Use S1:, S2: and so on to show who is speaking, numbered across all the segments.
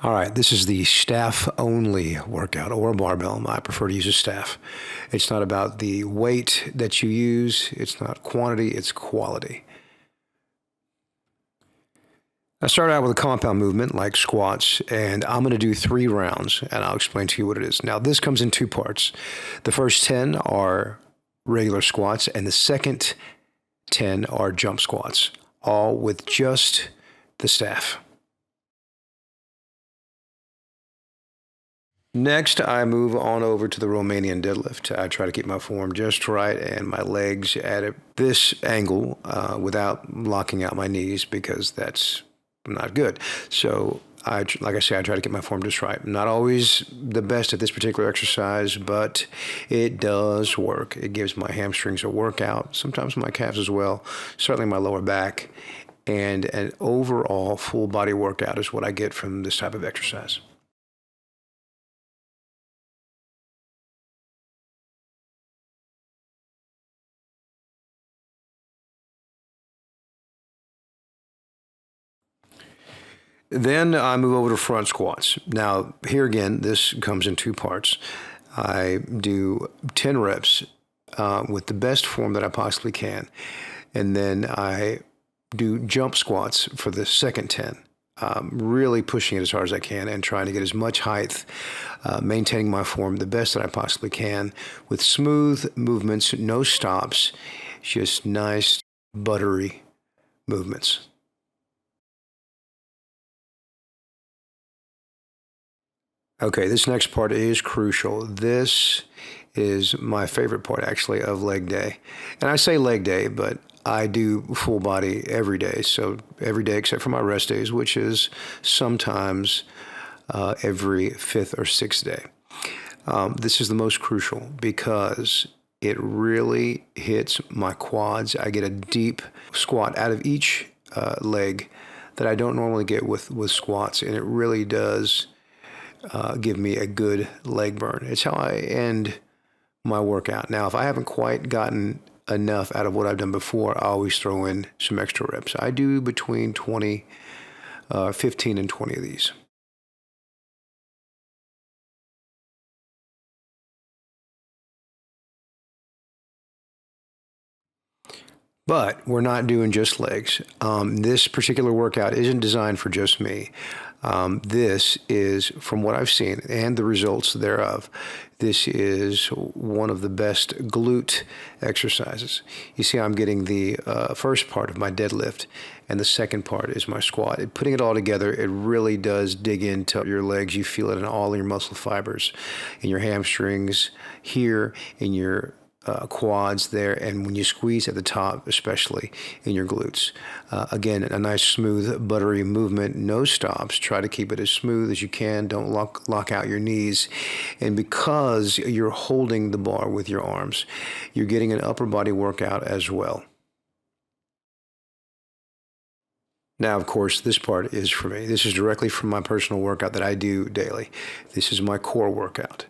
S1: All right, this is the staff-only workout, or a barbell. I prefer to use a staff. It's not about the weight that you use. It's not quantity, it's quality. I start out with a compound movement like squats, and I'm going to do 3 rounds, and I'll explain to you what it is. Now, this comes in 2 parts. The first 10 are regular squats, and the second 10 are jump squats, all with just the staff. Next, I move on over to the Romanian deadlift. I try to keep my form just right and my legs at this angle without locking out my knees, because that's not good. So, like I say, I try to get my form just right. Not always the best at this particular exercise, but it does work. It gives my hamstrings a workout, sometimes my calves as well, certainly my lower back, and an overall full body workout is what I get from this type of exercise. Then I move over to front squats. Now, here again, this comes in 2 parts. I do 10 reps with the best form that I possibly can. And then I do jump squats for the second 10. Really pushing it as hard as I can and trying to get as much height, maintaining my form the best that I possibly can with smooth movements, no stops, just nice, buttery movements. Okay, this next part is crucial. This is my favorite part, actually, of leg day. And I say leg day, but I do full body every day. So every day except for my rest days, which is sometimes every 5th or 6th day. This is the most crucial because it really hits my quads. I get a deep squat out of each leg that I don't normally get with squats, and it really does give me a good leg burn. It's how I end my workout. Now, if I haven't quite gotten enough out of what I've done before, I always throw in some extra reps. I do between 15 and 20 of these. But we're not doing just legs. This particular workout isn't designed for just me. This is, from what I've seen and the results thereof, this is one of the best glute exercises. You see, I'm getting the first part of my deadlift, and the second part is my squat. Putting it all together, it really does dig into your legs. You feel it in all your muscle fibers, in your hamstrings, here, in your quads there, and when you squeeze at the top, especially in your glutes. Again, a nice smooth, buttery movement, no stops. Try to keep it as smooth as you can. Don't lock out your knees. And because you're holding the bar with your arms, you're getting an upper body workout as well. Now, of course, this part is for me. This is directly from my personal workout that I do daily. This is my core workout.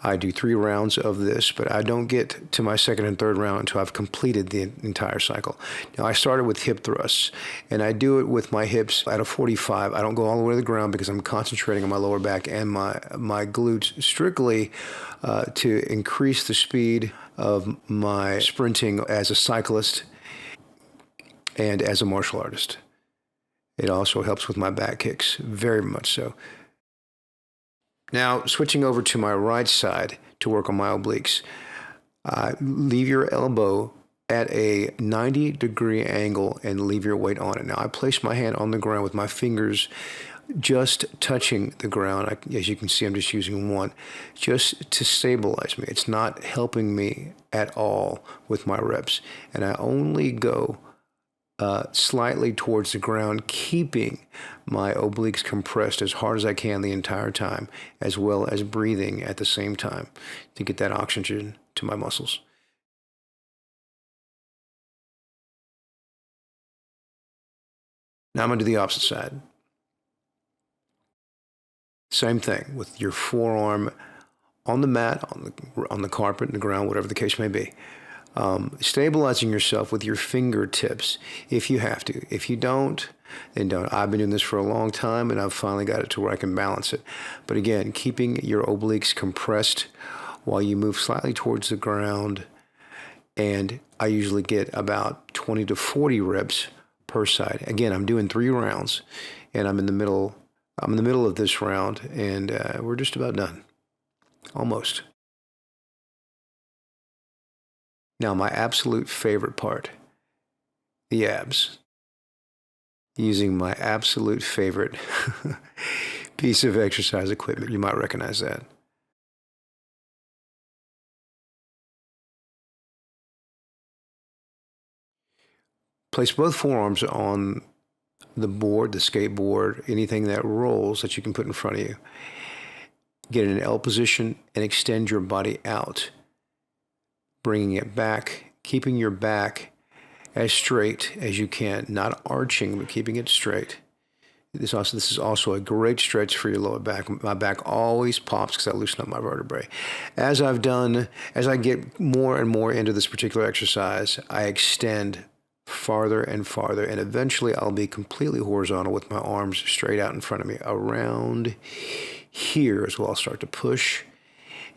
S1: I do 3 rounds of this, but I don't get to my second and third round until I've completed the entire cycle. Now, I started with hip thrusts, and I do it with my hips at a 45. I don't go all the way to the ground because I'm concentrating on my lower back and my glutes strictly to increase the speed of my sprinting as a cyclist and as a martial artist. It also helps with my back kicks, very much so. Now, switching over to my right side to work on my obliques. Leave your elbow at a 90-degree angle and leave your weight on it. Now, I place my hand on the ground with my fingers just touching the ground. As you can see, I'm just using one, just to stabilize me. It's not helping me at all with my reps. And I only go slightly towards the ground, keeping my obliques compressed as hard as I can the entire time, as well as breathing at the same time to get that oxygen to my muscles. Now I'm going to do the opposite side. Same thing with your forearm on the mat, on the carpet, the ground, whatever the case may be. Stabilizing yourself with your fingertips if you have to. If you don't, than don't. I've been doing this for a long time, and I've finally got it to where I can balance it. But again, keeping your obliques compressed while you move slightly towards the ground, and I usually get about 20 to 40 reps per side. Again, I'm doing 3 rounds, and I'm in the middle of this round, and we're just about done. Almost. Now, my absolute favorite part, the abs. Using my absolute favorite piece of exercise equipment. You might recognize that. Place both forearms on the board, the skateboard, anything that rolls that you can put in front of you. Get in an L position and extend your body out, bringing it back, keeping your back as straight as you can, not arching, but keeping it straight. This is also a great stretch for your lower back. My back always pops because I loosen up my vertebrae. As I get more and more into this particular exercise, I extend farther and farther, and eventually I'll be completely horizontal with my arms straight out in front of me. Around here is where I'll start to push,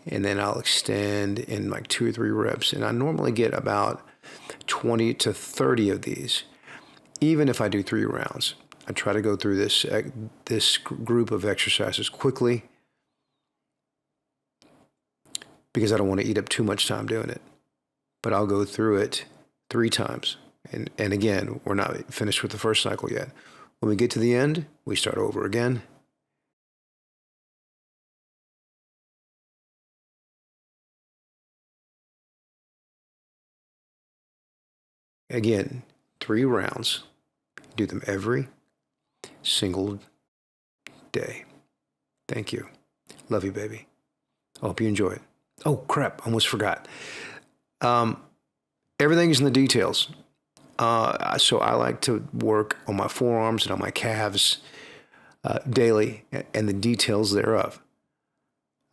S1: and then I'll extend in like 2 or 3 reps. And I normally get about 20 to 30 of these, even if I do 3 rounds. I try to go through this group of exercises quickly because I don't want to eat up too much time doing it. But I'll go through it 3 times. And again, we're not finished with the first cycle yet. When we get to the end, we start over again. Again, 3 rounds. Do them every single day. Thank you. Love you, baby. I hope you enjoy it. Oh, crap. Almost forgot. Everything is in the details. So I like to work on my forearms and on my calves daily and the details thereof.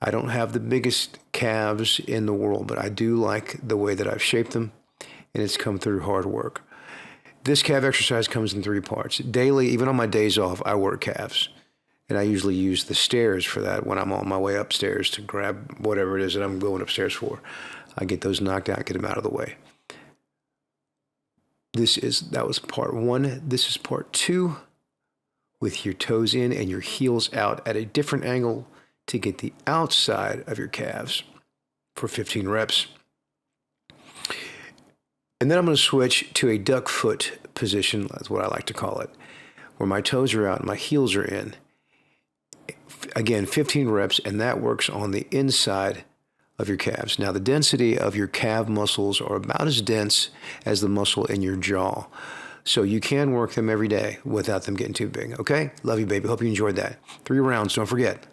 S1: I don't have the biggest calves in the world, but I do like the way that I've shaped them, and it's come through hard work. This calf exercise comes in 3 parts. Daily, even on my days off, I work calves. And I usually use the stairs for that when I'm on my way upstairs to grab whatever it is that I'm going upstairs for. I get those knocked out, get them out of the way. That was part 1. This is part 2, with your toes in and your heels out at a different angle to get the outside of your calves for 15 reps. And then I'm going to switch to a duck foot position, that's what I like to call it, where my toes are out and my heels are in. Again, 15 reps, and that works on the inside of your calves. Now, the density of your calf muscles are about as dense as the muscle in your jaw. So you can work them every day without them getting too big, okay? Love you, baby. Hope you enjoyed that. 3 rounds, don't forget.